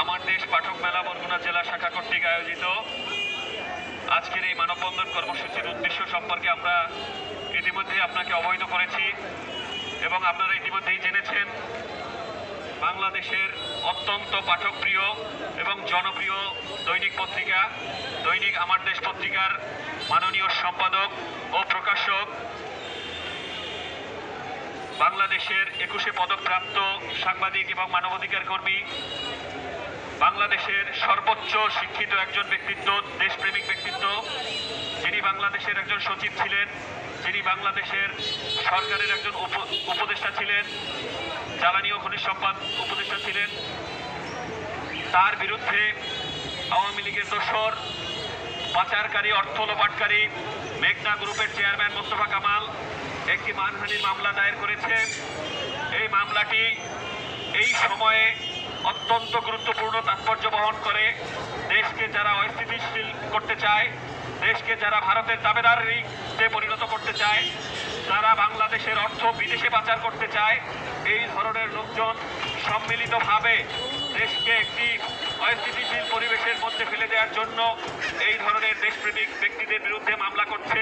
আমার দেশ পাঠক মেলা বরগুনা জেলা শাখা কর্তৃক আয়োজিত আজকের এই মানববন্ধন কর্মসূচির উদ্দেশ্য সম্পর্কে আমরা ইতিমধ্যে আপনাকে অবহিত করেছি এবং আপনারা ইতিমধ্যেই জেনেছেন বাংলাদেশের অত্যন্ত পাঠকপ্রিয় এবং জনপ্রিয় দৈনিক পত্রিকা দৈনিক আমার দেশ পত্রিকার মাননীয় সম্পাদক ও প্রকাশক বাংলাদেশের 21 পদকপ্রাপ্ত সাংবাদিক এবং মানবাধিকার কর্মী, বাংলাদেশের সর্বোচ্চ শিক্ষিত একজন ব্যক্তিত্ব, দেশপ্রেমিক ব্যক্তিত্ব, যিনি বাংলাদেশের একজন সচিব ছিলেন, যিনি বাংলাদেশের সরকারের একজন উপদেষ্টা ছিলেন, জ্বালানি ও খনিজ সম্পদ উপদেষ্টা ছিলেন। তার বিরুদ্ধে আওয়ামী লীগের দোসর, পাচারকারী, অর্থ লোপাটকারী মেঘনা গ্রুপের চেয়ারম্যান মোস্তফা কামাল একটি মানহানির মামলা দায়ের করেছে। এই মামলাটি এই সময়ে অত্যন্ত গুরুত্বপূর্ণ তাৎপর্য বহন করে। দেশকে যারা অস্থিতিশীল করতে চায়, দেশকে যারা ভারতের দাবেদারিতে পরিণত করতে চায়, যারা বাংলাদেশের অর্থ বিদেশে পাচার করতে চায়, এই ধরনের লোকজন সম্মিলিতভাবে দেশকে একটি অস্থিতিশীল পরিবেশের মধ্যে ফেলে দেওয়ার জন্য এই ধরনের দেশপ্রেমিক ব্যক্তিদের বিরুদ্ধে মামলা করছে।